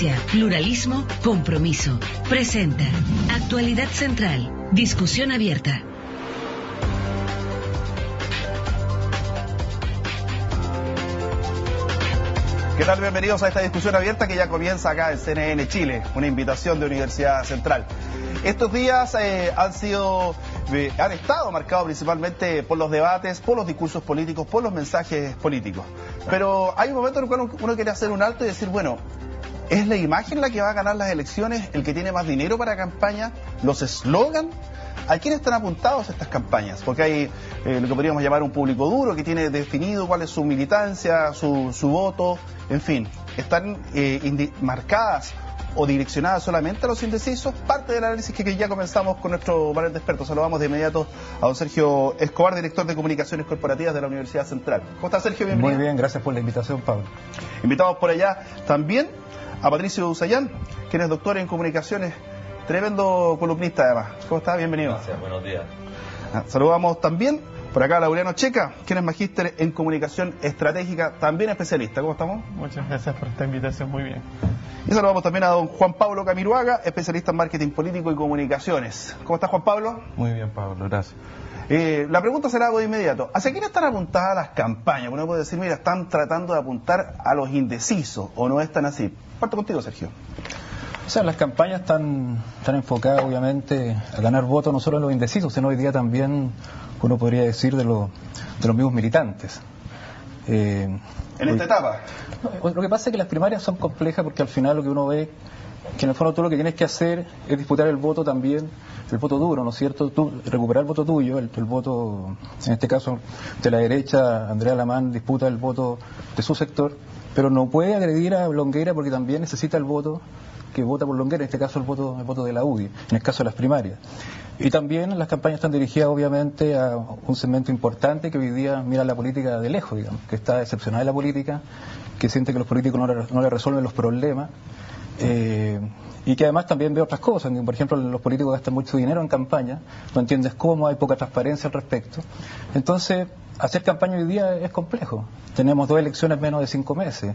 Democracia, pluralismo, compromiso. Presenta Actualidad Central. Discusión abierta. ¿Qué tal? Bienvenidos a esta discusión abierta que ya comienza acá en CNN Chile, una invitación de Universidad Central. Estos días han estado marcados principalmente por los debates, por los discursos políticos, por los mensajes políticos. Pero hay un momento en el cual uno quiere hacer un alto y decir, bueno, ¿es la imagen la que va a ganar las elecciones? ¿El que tiene más dinero para campaña? ¿Los eslogan? ¿A quién están apuntados estas campañas? Porque hay lo que podríamos llamar un público duro que tiene definido cuál es su militancia, su voto, en fin. ¿Están marcadas o direccionadas solamente a los indecisos? Parte del análisis que ya comenzamos con nuestro panel de expertos. Saludamos de inmediato a don Sergio Escobar, director de Comunicaciones Corporativas de la Universidad Central. ¿Cómo está, Sergio? Bienvenido. Muy bien, gracias por la invitación, Pablo. Invitamos por allá también a Patricio Usayán, quien es doctor en Comunicaciones, tremendo columnista además. ¿Cómo está? Bienvenido. Gracias, buenos días. Saludamos también por acá a Laureano Checa, quien es magíster en Comunicación Estratégica, también especialista. ¿Cómo estamos? Muchas gracias por esta invitación, muy bien. Y saludamos también a don Juan Pablo Camiruaga, especialista en Marketing Político y Comunicaciones. ¿Cómo está, Juan Pablo? Muy bien, Pablo, gracias. La pregunta se la hago de inmediato. ¿Hacia quién están apuntadas las campañas? Uno puede decir, mira, están tratando de apuntar a los indecisos, o no es tan así. Parto contigo, Sergio. O sea, las campañas están enfocadas, obviamente, a ganar votos no solo en los indecisos, sino hoy día también, uno podría decir, de los mismos militantes. ¿En esta etapa? Lo que pasa es que las primarias son complejas porque al final lo que uno ve, que en el fondo tú lo que tienes que hacer es disputar el voto también, el voto duro, ¿no es cierto? Tú recuperar el voto tuyo, el voto, en este caso, de la derecha. Andrea Lamán disputa el voto de su sector, pero no puede agredir a Longueira porque también necesita el voto que vota por Longueira, en este caso el voto de la UDI, en el caso de las primarias. Y también las campañas están dirigidas obviamente a un segmento importante que hoy día mira la política de lejos, digamos, que está decepcionada de la política, que siente que los políticos no le resuelven los problemas, y que además también ve otras cosas. Por ejemplo, los políticos gastan mucho dinero en campaña, no entiendes cómo, hay poca transparencia al respecto. Entonces, hacer campaña hoy día es complejo. Tenemos 2 elecciones menos de 5 meses.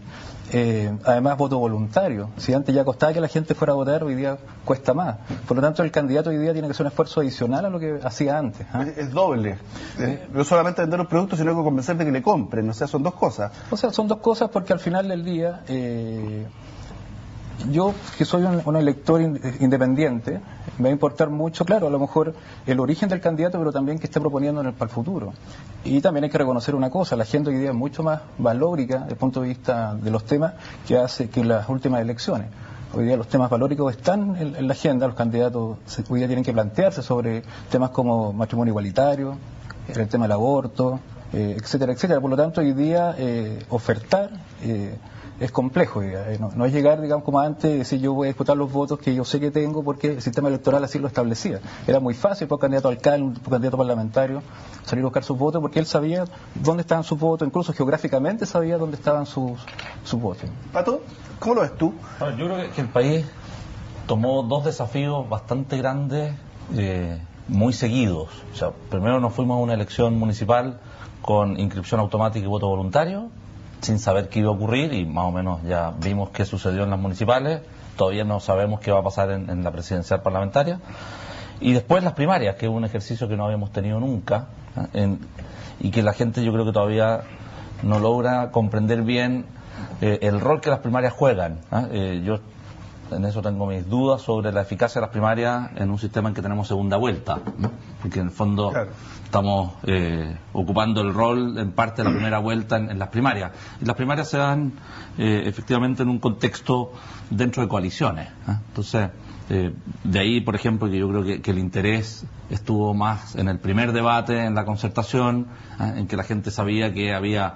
Además, voto voluntario. Si antes ya costaba que la gente fuera a votar, hoy día cuesta más. Por lo tanto, el candidato hoy día tiene que hacer un esfuerzo adicional a lo que hacía antes. Es doble. No solamente vender un producto, sino que convencer de que le compren. O sea, son dos cosas. O sea, son dos cosas porque al final del día... yo, que soy un elector independiente, me va a importar mucho, claro, a lo mejor el origen del candidato, pero también que esté proponiendo para el futuro. Y también hay que reconocer una cosa, la gente hoy día es mucho más valórica desde el punto de vista de los temas que las últimas elecciones. Hoy día los temas valóricos están en la agenda, los candidatos hoy día tienen que plantearse sobre temas como matrimonio igualitario, el tema del aborto, etcétera, etcétera. Por lo tanto, hoy día ofertar... es complejo, no es llegar, digamos, como antes y decir yo voy a disputar los votos que yo sé que tengo porque el sistema electoral así lo establecía. Era muy fácil para un candidato a alcalde, un candidato parlamentario salir a buscar sus votos porque él sabía dónde estaban sus votos, incluso geográficamente sabía dónde estaban sus votos. Pato, ¿cómo lo ves tú? Bueno, yo creo que el país tomó 2 desafíos bastante grandes, muy seguidos. O sea, primero nos fuimos a una elección municipal con inscripción automática y voto voluntario, sin saber qué iba a ocurrir, y más o menos ya vimos qué sucedió en las municipales. Todavía no sabemos qué va a pasar en la presidencial parlamentaria. Y después las primarias, que es un ejercicio que no habíamos tenido nunca, y que la gente yo creo que todavía no logra comprender bien el rol que las primarias juegan. Yo en eso tengo mis dudas sobre la eficacia de las primarias en un sistema en que tenemos segunda vuelta, porque en el fondo claro, estamos ocupando el rol en parte de la primera vuelta en las primarias. Y las primarias se dan efectivamente en un contexto dentro de coaliciones. Entonces, de ahí, por ejemplo, que yo creo que el interés estuvo más en el primer debate, en la concertación, en que la gente sabía que había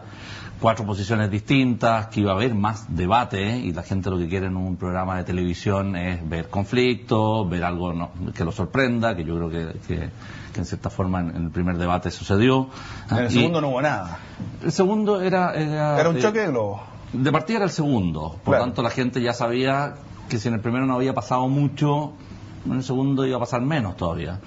4 posiciones distintas, que iba a haber más debate, y la gente lo que quiere en un programa de televisión es ver conflictos, ver algo que lo sorprenda, que yo creo que en cierta forma en el primer debate sucedió. En el segundo no hubo nada. El segundo era un choque de globos. De partida era el segundo, por lo tanto la gente ya sabía que si en el primero no había pasado mucho, en el segundo iba a pasar menos todavía.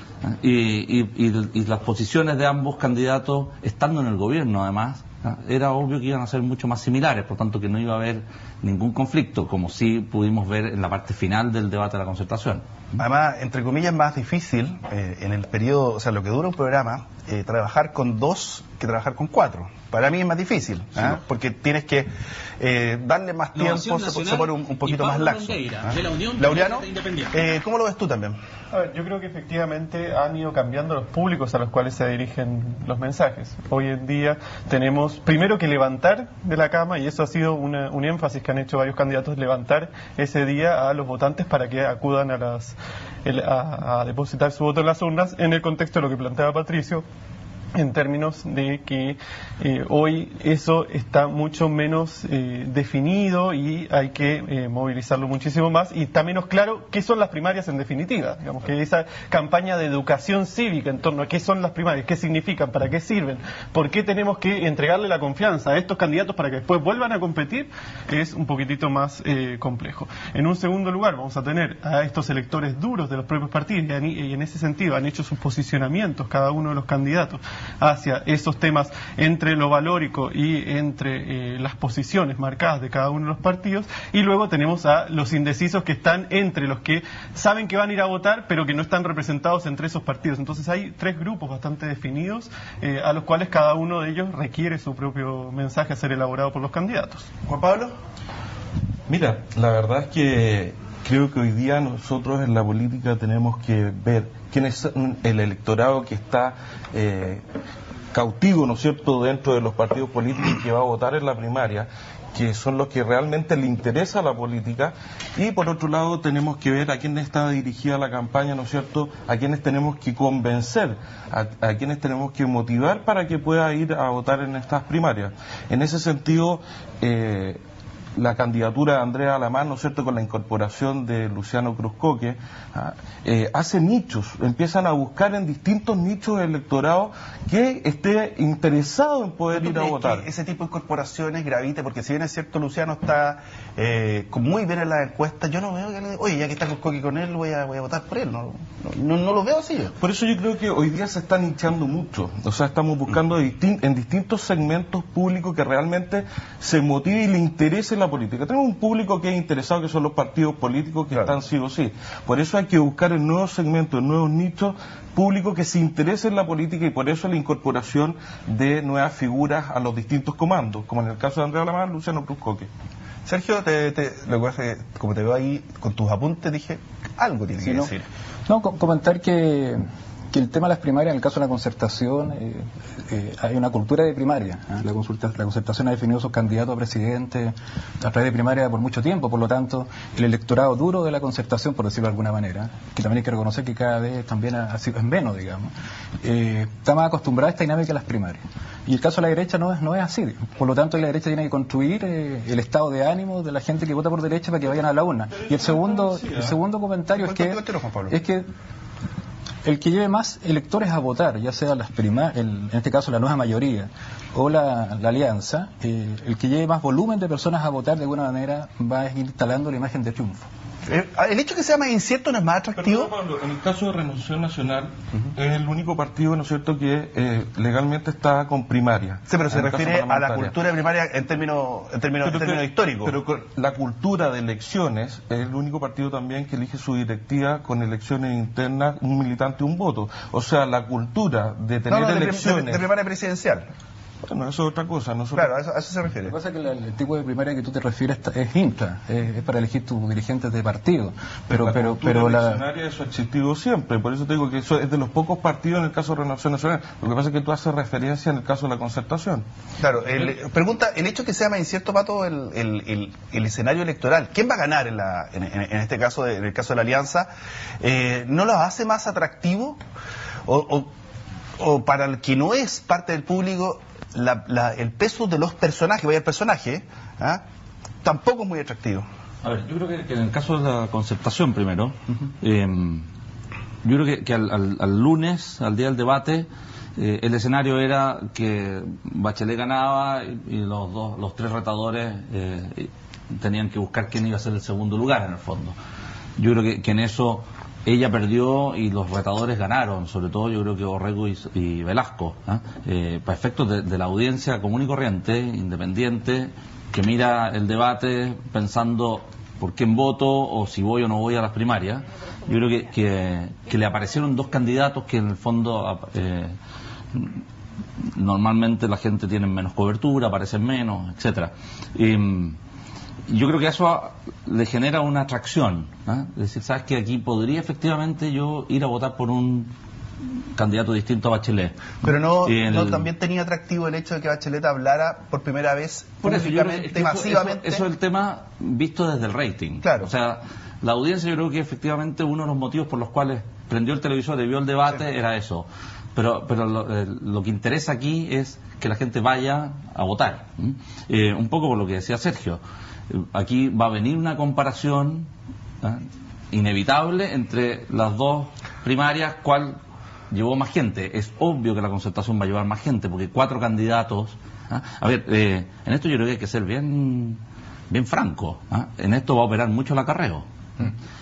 Y las posiciones de ambos candidatos, estando en el gobierno además, Era obvio que iban a ser mucho más similares, por tanto que no iba a haber ningún conflicto, como sí pudimos ver en la parte final del debate de la concertación. Además, entre comillas, es más difícil en el periodo, o sea, lo que dura un programa, trabajar con 2 que trabajar con 4. Para mí es más difícil, sí, porque tienes que darle más tiempo, se pone un poquito más laxo. Laureano, ¿cómo lo ves tú también? A ver, yo creo que efectivamente han ido cambiando los públicos a los cuales se dirigen los mensajes. Hoy en día tenemos primero que levantar de la cama, y eso ha sido un énfasis que han hecho varios candidatos, levantar ese día a los votantes para que acudan a depositar su voto en las urnas, en el contexto de lo que planteaba Patricio, en términos de que hoy eso está mucho menos definido y hay que movilizarlo muchísimo más, y está menos claro qué son las primarias en definitiva. Digamos que esa campaña de educación cívica en torno a qué son las primarias, qué significan, para qué sirven, por qué tenemos que entregarle la confianza a estos candidatos para que después vuelvan a competir, es un poquitito más complejo. En un segundo lugar vamos a tener a estos electores duros de los propios partidos, y en ese sentido han hecho sus posicionamientos cada uno de los candidatos hacia esos temas entre lo valórico y entre las posiciones marcadas de cada uno de los partidos, y luego tenemos a los indecisos que están entre los que saben que van a ir a votar pero que no están representados entre esos partidos. Entonces hay 3 grupos bastante definidos a los cuales cada uno de ellos requiere su propio mensaje a ser elaborado por los candidatos. Juan Pablo. Mira, la verdad es que creo que hoy día nosotros en la política tenemos que ver quién es el electorado que está cautivo, ¿no es cierto?, dentro de los partidos políticos que va a votar en la primaria, que son los que realmente le interesa la política, y por otro lado tenemos que ver a quién está dirigida la campaña, ¿no es cierto?, a quienes tenemos que convencer, a quienes tenemos que motivar para que pueda ir a votar en estas primarias. En ese sentido, la candidatura de Andrea Alamán, ¿no es cierto?, con la incorporación de Luciano Cruzcoque, hace nichos, empiezan a buscar en distintos nichos de electorado que esté interesado en poder ir a votar. Que ese tipo de incorporaciones gravite, porque si bien es cierto Luciano está muy bien en las encuestas, yo no veo que oye, ya que está Cruzcoque con él, voy a votar por él, no lo veo así. Por eso yo creo que hoy día se está nichando mucho, o sea, estamos buscando en distintos segmentos públicos que realmente se motive y le interese la política. Tenemos un público que es interesado, que son los partidos políticos que están sí o sí. Por eso hay que buscar en nuevos segmentos, en nuevos nichos públicos que se interesen en la política, y por eso la incorporación de nuevas figuras a los distintos comandos, como en el caso de Andrea Alamán, Luciano Cruzcoque. Sergio, lo que pasa es que como te veo ahí con tus apuntes, dije, algo tiene que decir. No, comentar que el tema de las primarias, en el caso de la concertación, hay una cultura de primaria. La concertación ha definido sus candidatos a presidente a través de primaria por mucho tiempo, por lo tanto, el electorado duro de la concertación, por decirlo de alguna manera, que también hay que reconocer que cada vez también es menos, digamos, está más acostumbrada a esta dinámica de las primarias. Y el caso de la derecha no es así. Por lo tanto, la derecha tiene que construir el estado de ánimo de la gente que vota por derecha para que vayan a la urna. Y el segundo comentario es que el que lleve más electores a votar, ya sea las en este caso la nueva mayoría o la alianza, el que lleve más volumen de personas a votar, de alguna manera va a ir instalando la imagen de triunfo. ¿El hecho de que sea más incierto no es más atractivo? Pero, Pablo, en el caso de Renovación Nacional, es el único partido, ¿no es cierto?, que legalmente está con primaria. Sí, pero se refiere a la cultura de primaria en términos históricos. Pero la cultura de elecciones es el único partido también que elige su directiva con elecciones internas, un militante, un voto. O sea, la cultura de tener elecciones... de primaria presidencial. Bueno, eso es otra cosa. Claro, a eso se refiere. Lo que pasa es que el tipo de primaria que tú te refieres es intra, es para elegir tus dirigentes de partido. Pero la eso ha existido siempre, por eso te digo que eso es de los pocos partidos en el caso de Renovación Nacional. Lo que pasa es que tú haces referencia en el caso de la concertación. Claro, pregunta, el hecho de que sea más incierto, Pato, el escenario electoral, ¿quién va a ganar en este caso, en el caso de la alianza? ¿No lo hace más atractivo? O para el que no es parte del público, el peso de los personajes, vaya el personaje, tampoco es muy atractivo? A ver, yo creo que en el caso de la concertación primero, yo creo que al lunes, al día del debate, el escenario era que Bachelet ganaba y los 3 retadores tenían que buscar quién iba a ser el segundo lugar en el fondo. Yo creo que en eso ella perdió y los retadores ganaron, sobre todo yo creo que Orrego y Velasco, para efectos de la audiencia común y corriente, independiente, que mira el debate pensando por quién voto o si voy o no voy a las primarias. Yo creo que le aparecieron dos candidatos que en el fondo normalmente la gente tiene menos cobertura, aparecen menos, etcétera. Yo creo que eso le genera una atracción, es decir, sabes que aquí podría efectivamente yo ir a votar por un candidato distinto a Bachelet. Pero no también tenía atractivo el hecho de que Bachelet hablara por primera vez públicamente, masivamente. Eso es el tema visto desde el rating. Claro. O sea, la audiencia, yo creo que efectivamente uno de los motivos por los cuales prendió el televisor y vio el debate era eso. Pero lo que interesa aquí es que la gente vaya a votar. Un poco por lo que decía Sergio. Aquí va a venir una comparación inevitable entre las dos primarias, cuál llevó más gente. Es obvio que la Concertación va a llevar más gente, porque 4 candidatos. A ver, en esto yo creo que hay que ser bien franco. En esto va a operar mucho el acarreo.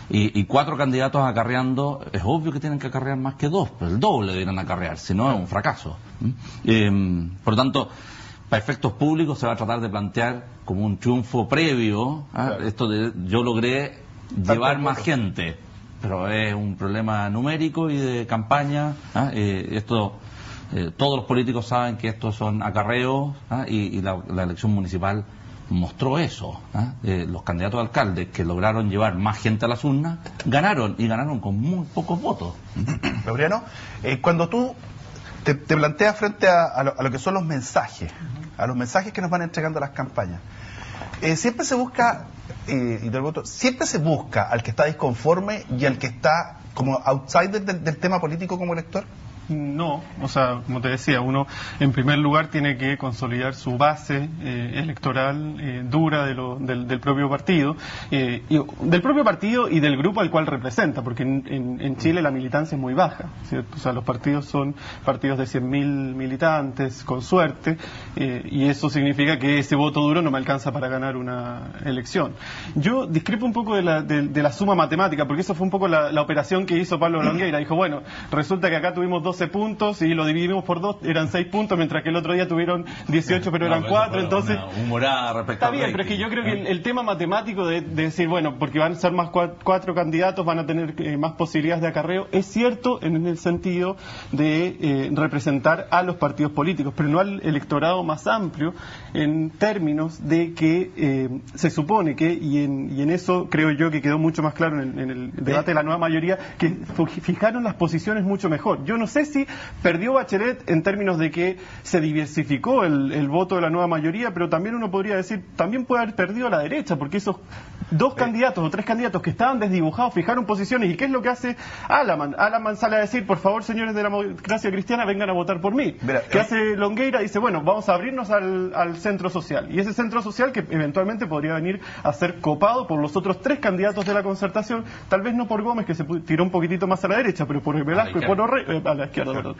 Y 4 candidatos acarreando, es obvio que tienen que acarrear más que 2, pero el doble deberían acarrear, si no es un fracaso. Por lo tanto, para efectos públicos se va a tratar de plantear como un triunfo previo, claro. Esto de yo logré llevar más gente, pero es un problema numérico y de campaña. Todos los políticos saben que estos son acarreos, y la elección municipal mostró eso. Los candidatos a alcaldes que lograron llevar más gente a las urnas ganaron, y ganaron con muy pocos votos. Laureano, cuando tú te planteas frente a lo que son los mensajes, a los mensajes que nos van entregando las campañas, siempre se busca siempre se busca al que está disconforme y al que está como outsider del tema político como elector. No, o sea, como te decía, uno en primer lugar tiene que consolidar su base electoral dura del propio partido, y del grupo al cual representa, porque en Chile la militancia es muy baja, ¿cierto? O sea, los partidos son partidos de 100.000 militantes, con suerte, y eso significa que ese voto duro no me alcanza para ganar una elección. Yo discrepo un poco de la suma matemática, porque eso fue un poco la operación que hizo Pablo Longueira. Dijo, bueno, resulta que acá tuvimos 12 puntos y lo dividimos por 2, eran 6 puntos, mientras que el otro día tuvieron 18, pero eran 4, entonces... Humorada respecto está bien, pero es que yo creo que el tema matemático de decir, bueno, porque van a ser más 4 candidatos, van a tener más posibilidades de acarreo, es cierto en el sentido de representar a los partidos políticos, pero no al electorado más amplio, en términos de que se supone que, y en eso creo yo que quedó mucho más claro en el debate de la nueva mayoría, que fijaron las posiciones mucho mejor. Yo no sé si perdió Bachelet en términos de que se diversificó el voto de la nueva mayoría, pero también uno podría decir, también puede haber perdido la derecha, porque esos 2 candidatos o 3 candidatos que estaban desdibujados fijaron posiciones. ¿Y qué es lo que hace Alaman? Alaman sale a decir, por favor, señores de la democracia cristiana, vengan a votar por mí. ¿Qué hace Longueira? Dice, bueno, vamos a abrirnos al centro social. Y ese centro social que eventualmente podría venir a ser copado por los otros 3 candidatos de la Concertación, tal vez no por Gómez, que se tiró un poquitito más a la derecha, pero por Velasco y por Orrego, a la izquierda, perdón,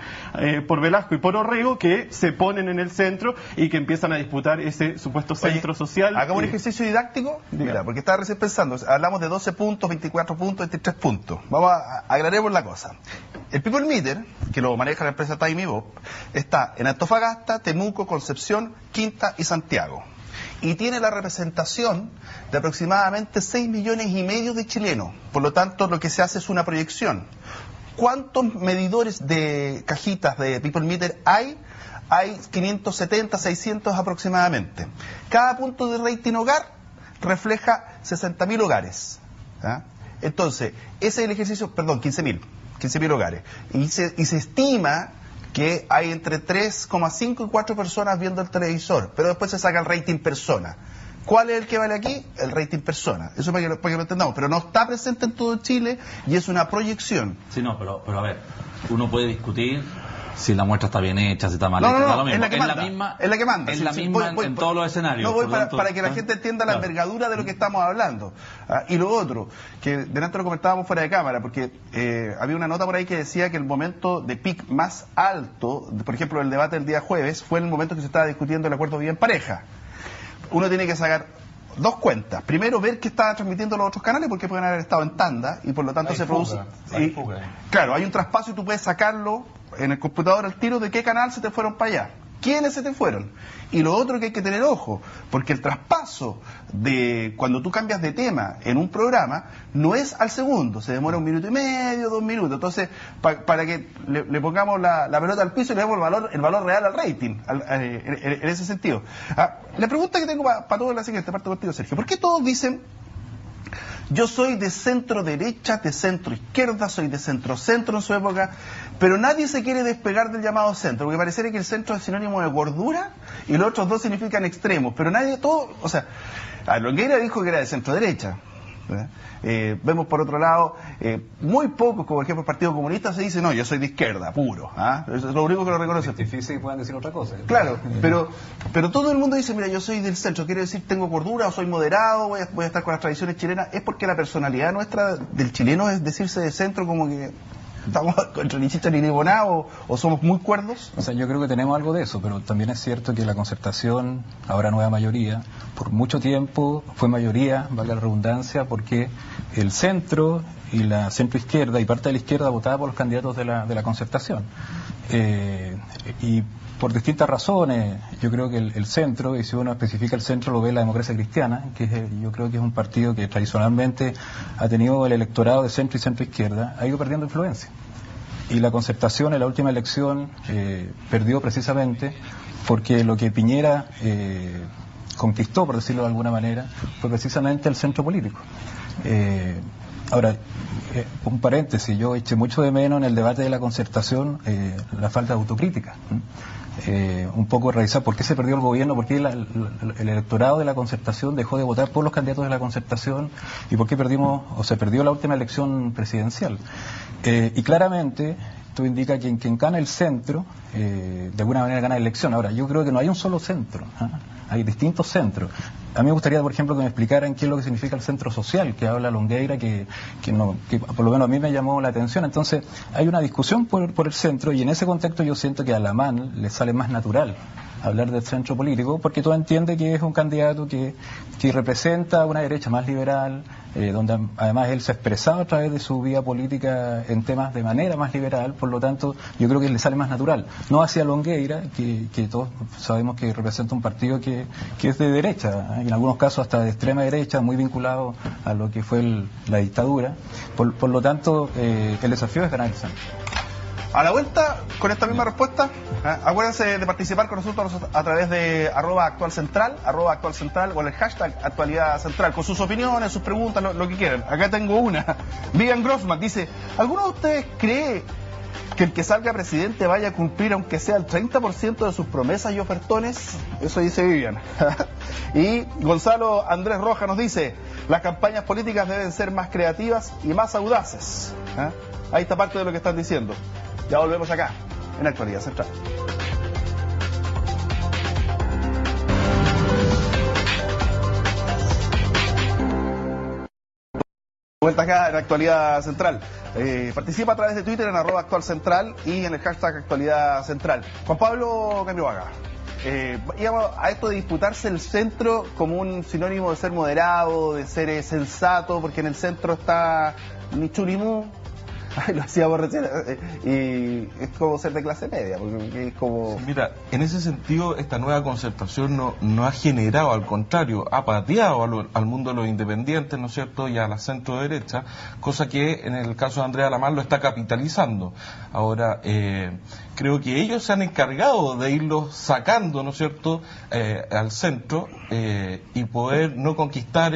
por Velasco y por Orrego, que se ponen en el centro y que empiezan a disputar ese supuesto centro social. Hagamos un ejercicio didáctico, mira, porque estaba recién pensando, hablamos de 12 puntos, 24 puntos, 23 puntos. Vamos a aclaremos la cosa. El People Meter, que lo maneja la empresa Time Bop, está en Antofagasta, Temuco, Concepción, Quinta y Santiago. Y tiene la representación de aproximadamente 6,5 millones de chilenos. Por lo tanto, lo que se hace es una proyección. ¿Cuántos medidores de cajitas de People Meter hay? Hay 570, 600 aproximadamente. Cada punto de rating hogar refleja 60.000 hogares. Entonces, ese es el ejercicio, perdón, 15.000 hogares. Y se estima que hay entre 3,5 y 4 personas viendo el televisor, pero después se saca el rating persona. ¿Cuál es el que vale aquí? El rating persona. Eso para que lo entendamos, pero no está presente en todo Chile y es una proyección. Sí, no, pero a ver, uno puede discutir si la muestra está bien hecha, si está mal hecha, no, es la que manda. Es la que manda. Es la misma en todos los escenarios. No, voy para que la gente entienda la envergadura de lo que estamos hablando. Y lo otro, que delante lo comentábamos fuera de cámara, porque había una nota por ahí que decía que el momento de pic más alto, por ejemplo, el debate del día jueves, fue el momento que se estaba discutiendo el acuerdo de vida en pareja. Uno tiene que sacar dos cuentas. Primero, ver qué estaban transmitiendo los otros canales, porque pueden haber estado en tanda y por lo tanto se produce. Claro, hay un traspaso y tú puedes sacarlo en el computador al tiro de qué canal se te fueron para allá. ¿Quiénes se te fueron? Y lo otro que hay que tener ojo, porque el traspaso de cuando tú cambias de tema en un programa no es al segundo, se demora 1 minuto y medio, 2 minutos. Entonces, para que le pongamos la pelota al piso y le demos el valor real al rating, en ese sentido. La pregunta que tengo para todos es la siguiente, parte contigo, Sergio. ¿Por qué todos dicen: yo soy de centro derecha, de centro izquierda, soy de centro centro en su época, pero nadie se quiere despegar del llamado centro, porque pareciera que el centro es sinónimo de gordura y los otros dos significan extremos, pero nadie, Longueira dijo que era de centro derecha. Vemos por otro lado, muy pocos, como por ejemplo el Partido Comunista, se dice: no, yo soy de izquierda, puro. Eso es lo único que lo reconoce. Es difícil que puedan decir otra cosa. Claro, pero todo el mundo dice: mira, yo soy del centro, quiere decir tengo cordura, o soy moderado, voy a estar con las tradiciones chilenas. Es porque la personalidad nuestra del chileno es decirse de centro, como que estamos contra ni chicha ni limonada, o somos muy cuerdos. O sea, yo creo que tenemos algo de eso, pero también es cierto que la Concertación, ahora nueva mayoría, por mucho tiempo fue mayoría, valga la redundancia, porque el centro y la centro izquierda y parte de la izquierda votaba por los candidatos de la Concertación. Y por distintas razones, yo creo que el centro, y si uno especifica el centro, lo ve la Democracia Cristiana, que yo creo que es un partido que tradicionalmente ha tenido el electorado de centro y centro izquierda, ha ido perdiendo influencia. Y la Concertación en la última elección perdió precisamente porque lo que Piñera conquistó, por decirlo de alguna manera, fue precisamente el centro político. Ahora, un paréntesis, yo eché mucho de menos en el debate de la Concertación la falta de autocrítica. Un poco revisar por qué se perdió el gobierno, por qué el electorado de la Concertación dejó de votar por los candidatos de la Concertación y por qué se perdió la última elección presidencial. Y claramente esto indica que quien gana el centro, de alguna manera gana la elección. Ahora, yo creo que no hay un solo centro, hay distintos centros. A mí me gustaría, por ejemplo, que me explicaran qué es lo que significa el centro social, que habla Longueira, que por lo menos a mí me llamó la atención. Entonces, hay una discusión por el centro, y en ese contexto yo siento que a Alamán le sale más natural hablar del centro político, porque todo entiende que es un candidato que representa una derecha más liberal, donde además él se ha expresado a través de su vida política en temas de manera más liberal, por lo tanto yo creo que le sale más natural. No hacia Longueira, que todos sabemos que representa un partido que es de derecha, en algunos casos hasta de extrema derecha, muy vinculado a lo que fue la dictadura. Por lo tanto, el desafío es ganar el centro. A la vuelta, con esta misma respuesta, acuérdense de participar con nosotros a través de @actualcentral o el hashtag #actualidadcentral, con sus opiniones, sus preguntas, lo que quieran. Acá tengo una. Vivian Grossman dice: ¿alguno de ustedes cree que el que salga presidente vaya a cumplir aunque sea el 30% de sus promesas y ofertones? Eso dice Vivian. Y Gonzalo Andrés Rojas nos dice: las campañas políticas deben ser más creativas y más audaces. Ahí está parte de lo que están diciendo. Ya volvemos acá, en Actualidad Central. Vuelta acá en Actualidad Central. Participa a través de Twitter en @actualcentral y en el hashtag Actualidad Central. Juan Pablo Camioaga, íbamos a esto de disputarse el centro como un sinónimo de ser moderado, de ser sensato, porque en el centro está ni churimú. Lo hacíamos recién, y es como ser de clase media, porque es como... Mira, en ese sentido esta nueva Concertación no ha generado, al contrario, ha pateado al mundo de los independientes, ¿no es cierto?, y a la centro derecha, cosa que en el caso de Andrea Alamán lo está capitalizando. Ahora, creo que ellos se han encargado de irlo sacando, ¿no es cierto?, al centro, y poder no conquistar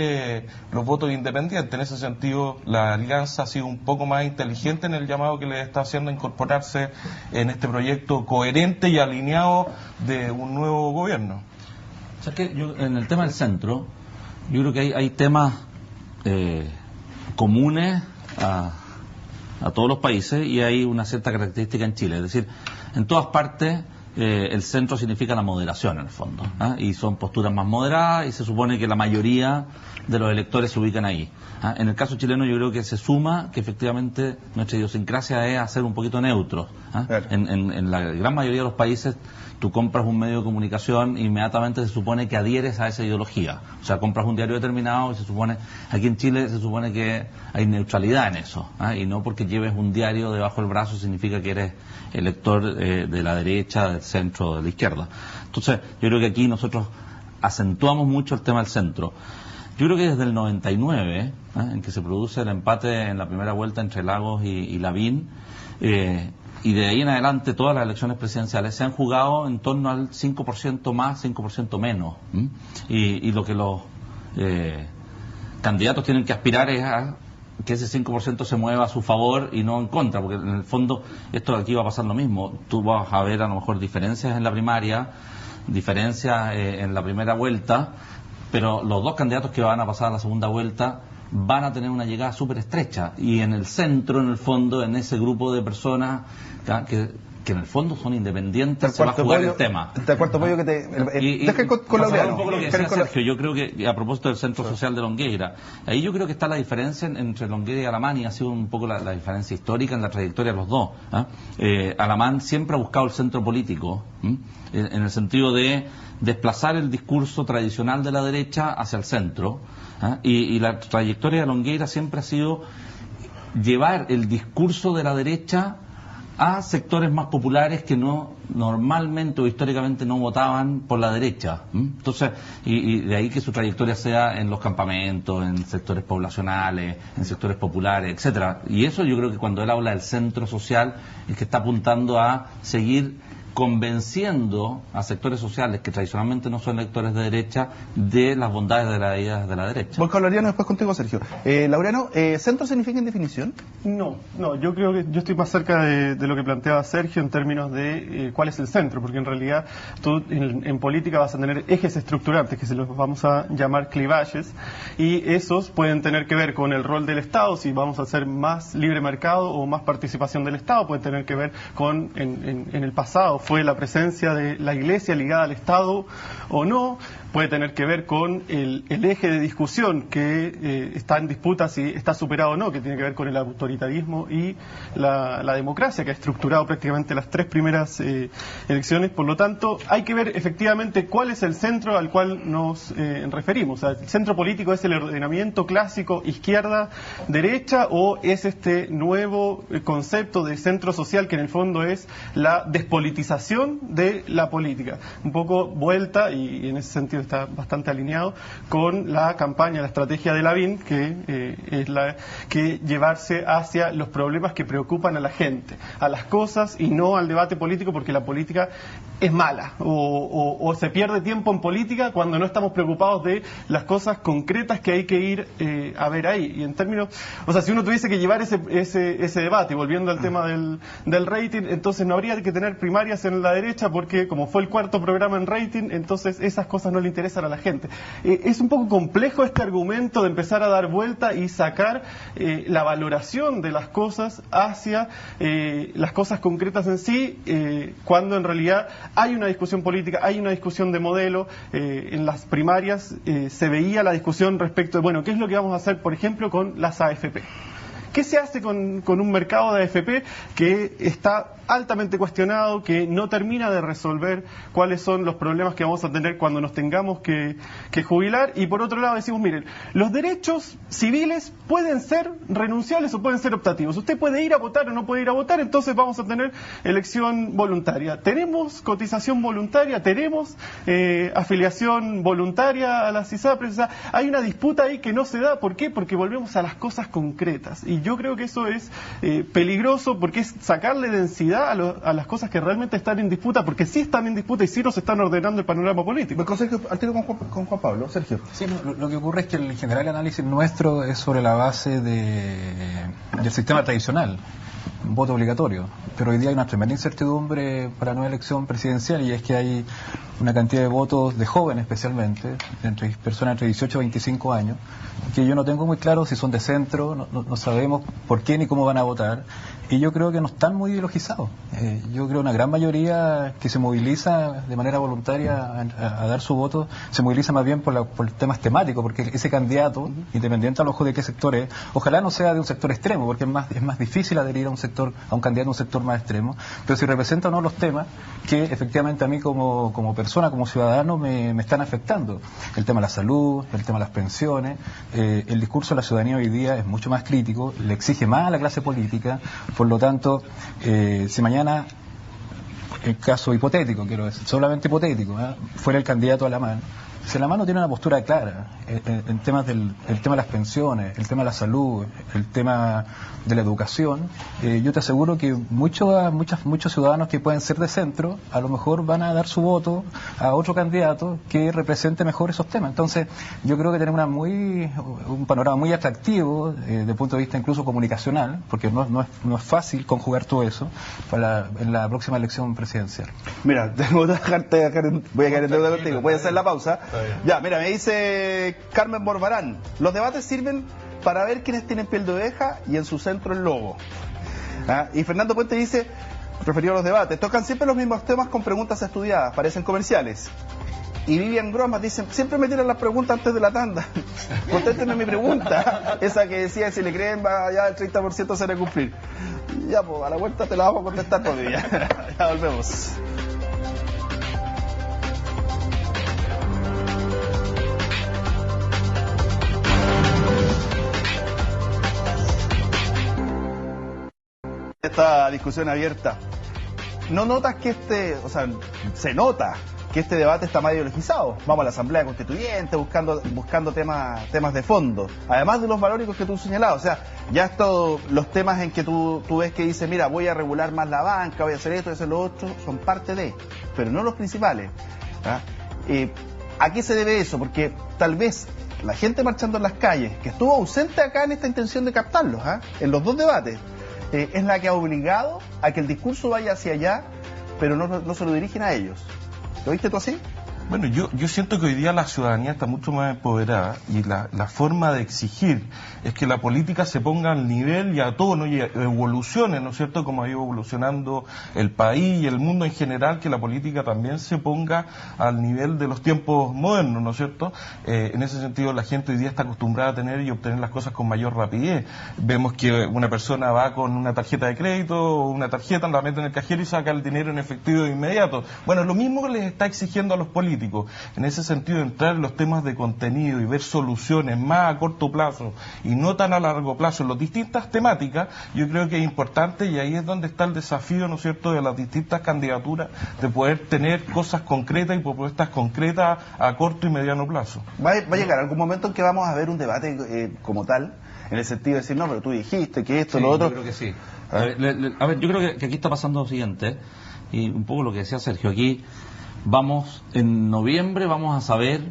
los votos independientes. En ese sentido, la alianza ha sido un poco más inteligente en el llamado que le está haciendo a incorporarse en este proyecto coherente y alineado de un nuevo gobierno. O sea, que yo, en el tema del centro, yo creo que hay temas comunes a todos los países, y hay una cierta característica en Chile. Es decir, en todas partes el centro significa la moderación en el fondo, y son posturas más moderadas y se supone que la mayoría de los electores se ubican ahí. En el caso chileno yo creo que se suma que efectivamente nuestra idiosincrasia es hacer un poquito neutros. Claro. En la gran mayoría de los países tú compras un medio de comunicación e inmediatamente se supone que adhieres a esa ideología. O sea, compras un diario determinado y se supone, aquí en Chile se supone que hay neutralidad en eso, y no porque lleves un diario debajo del brazo significa que eres elector de la derecha, del centro, de la izquierda. Entonces, yo creo que aquí nosotros acentuamos mucho el tema del centro. Yo creo que desde el 99, en que se produce el empate en la primera vuelta entre Lagos y Lavín, y de ahí en adelante todas las elecciones presidenciales se han jugado en torno al 5% más, 5% menos. Y lo que los candidatos tienen que aspirar es a que ese 5% se mueva a su favor y no en contra, porque en el fondo esto de aquí va a pasar lo mismo. Tú vas a ver a lo mejor diferencias en la primaria, diferencias en la primera vuelta, pero los dos candidatos que van a pasar a la segunda vuelta van a tener una llegada súper estrecha, y en el centro, en el fondo, en ese grupo de personas que en el fondo son independientes, se va a jugar el tema. Te cuarto pollo que te... deja con Laureano. Un poco lo que decía Sergio, yo creo que a propósito del Centro Social de Longueira, ahí yo creo que está la diferencia entre Longueira y Alamán, y ha sido un poco la diferencia histórica en la trayectoria de los dos. Alamán siempre ha buscado el centro político, en el sentido de desplazar el discurso tradicional de la derecha hacia el centro, y la trayectoria de Longueira siempre ha sido llevar el discurso de la derecha a sectores más populares que no normalmente o históricamente no votaban por la derecha. Entonces, y de ahí que su trayectoria sea en los campamentos, en sectores poblacionales, en sectores populares, etcétera. Y eso yo creo que cuando él habla del centro social es que está apuntando a seguir convenciendo a sectores sociales que tradicionalmente no son electores de derecha de las bondades de la idea de la derecha. Voy con Laureano, después contigo, Sergio. Laureano, ¿centro significa en definición? No, yo creo que yo estoy más cerca de lo que planteaba Sergio en términos de cuál es el centro, porque en realidad tú en política vas a tener ejes estructurantes, que se los vamos a llamar clivajes, y esos pueden tener que ver con el rol del Estado, si vamos a hacer más libre mercado o más participación del Estado, pueden tener que ver con, en el pasado, fue la presencia de la Iglesia ligada al Estado o no, puede tener que ver con el eje de discusión que está en disputa si está superado o no, que tiene que ver con el autoritarismo y la democracia, que ha estructurado prácticamente las tres primeras elecciones. Por lo tanto, hay que ver efectivamente cuál es el centro al cual nos referimos. O sea, ¿el centro político es el ordenamiento clásico izquierda-derecha o es este nuevo concepto de centro social que en el fondo es la despolitización de la política? Un poco vuelta, y en ese sentido está bastante alineado con la campaña, la estrategia de Lavín, que es la que llevarse hacia los problemas que preocupan a la gente, a las cosas y no al debate político, porque la política es mala o se pierde tiempo en política cuando no estamos preocupados de las cosas concretas que hay que ir a ver ahí. Y en términos, o sea, si uno tuviese que llevar ese debate, volviendo al tema del rating, entonces no habría que tener primarias en la derecha, porque como fue el cuarto programa en rating, entonces esas cosas no le interesan a la gente. Es un poco complejo este argumento de empezar a dar vuelta y sacar la valoración de las cosas hacia las cosas concretas en sí, cuando en realidad hay una discusión política, hay una discusión de modelo. En las primarias se veía la discusión respecto de, bueno, ¿qué es lo que vamos a hacer, por ejemplo, con las AFP? ¿Qué se hace con un mercado de AFP que está altamente cuestionado, que no termina de resolver cuáles son los problemas que vamos a tener cuando nos tengamos que jubilar? Y por otro lado decimos, miren, los derechos civiles pueden ser renunciables o pueden ser optativos. Usted puede ir a votar o no puede ir a votar, entonces vamos a tener elección voluntaria. Tenemos cotización voluntaria, tenemos afiliación voluntaria a las ISAPRES. O sea, hay una disputa ahí que no se da. ¿Por qué? Porque volvemos a las cosas concretas. Y yo creo que eso es peligroso, porque es sacarle densidad a las cosas que realmente están en disputa, porque sí están en disputa y sí nos están ordenando el panorama político. Sergio, al tiro con Juan Pablo. Sergio. Sí, lo que ocurre es que en general el análisis nuestro es sobre la base del sistema tradicional, voto obligatorio, pero hoy día hay una tremenda incertidumbre para la nueva elección presidencial, y es que hay una cantidad de votos de jóvenes, especialmente entre personas entre 18 y 25 años, que yo no tengo muy claro si son de centro, no sabemos sabemos por qué ni cómo van a votar. Y yo creo que no están muy ideologizados. Yo creo que una gran mayoría que se moviliza de manera voluntaria a dar su voto, se moviliza más bien por temas temáticos, porque ese candidato, independiente a lo mejor de qué sector es, ojalá no sea de un sector extremo, porque es más difícil adherir a un candidato a un sector más extremo, pero si representa o no los temas que efectivamente a mí como persona, como ciudadano, me están afectando. El tema de la salud, el tema de las pensiones, el discurso de la ciudadanía hoy día es mucho más crítico, le exige más a la clase política. Por lo tanto, si mañana, el caso hipotético, quiero decir, solamente hipotético, fuera el candidato Alamán, si Alamán no tiene una postura clara en temas el tema de las pensiones, el tema de la salud, el tema de la educación, yo te aseguro que muchos ciudadanos que pueden ser de centro, a lo mejor van a dar su voto a otro candidato que represente mejor esos temas. Entonces, yo creo que tenemos un panorama muy atractivo desde el punto de vista incluso comunicacional, porque no es fácil conjugar todo eso en la próxima elección presidencial. Mira, voy a caer en deuda contigo. Voy a hacer la pausa. Ya, mira, me dice Carmen Borbarán, los debates sirven para ver quiénes tienen piel de oveja y en su centro el lobo. Y Fernando Puente dice, referido a los debates, tocan siempre los mismos temas con preguntas estudiadas, parecen comerciales. Y Vivian Gromas dice, siempre me tiran las preguntas antes de la tanda. Contéstenme mi pregunta, esa que decía, si le creen, ya el 30% se debe cumplir. Ya, pues, a la vuelta te la vamos a contestar todavía. Ya volvemos. Esta discusión abierta, ¿no notas que se nota que este debate está más ideologizado? Vamos a la Asamblea Constituyente buscando temas de fondo, además de los valóricos que tú señalabas. O sea, ya los temas en que tú ves que dice, mira, voy a regular más la banca, voy a hacer esto, voy a hacer lo otro, son parte de, pero no los principales. ¿A qué se debe eso? Porque tal vez la gente marchando en las calles, que estuvo ausente acá en esta intención de captarlos, en los dos debates, es la que ha obligado a que el discurso vaya hacia allá, pero no se lo dirigen a ellos. ¿Lo viste tú así? Bueno, yo siento que hoy día la ciudadanía está mucho más empoderada y la forma de exigir es que la política se ponga al nivel y a tono y evolucione, ¿no es cierto?, como ha ido evolucionando el país y el mundo en general, que la política también se ponga al nivel de los tiempos modernos, ¿no es cierto? En ese sentido, la gente hoy día está acostumbrada a tener y obtener las cosas con mayor rapidez. Vemos que una persona va con una tarjeta de crédito o una tarjeta, la mete en el cajero y saca el dinero en efectivo de inmediato. Bueno, lo mismo que les está exigiendo a los políticos. En ese sentido, entrar en los temas de contenido y ver soluciones más a corto plazo y no tan a largo plazo en las distintas temáticas, yo creo que es importante, y ahí es donde está el desafío, ¿no es cierto?, de las distintas candidaturas, de poder tener cosas concretas y propuestas concretas a corto y mediano plazo. ¿Va a llegar algún momento en que vamos a ver un debate como tal, en el sentido de decir, no, pero tú dijiste que esto, lo otro? Yo creo que sí. A ver, yo creo que aquí está pasando lo siguiente, y un poco lo que decía Sergio, aquí en noviembre vamos a saber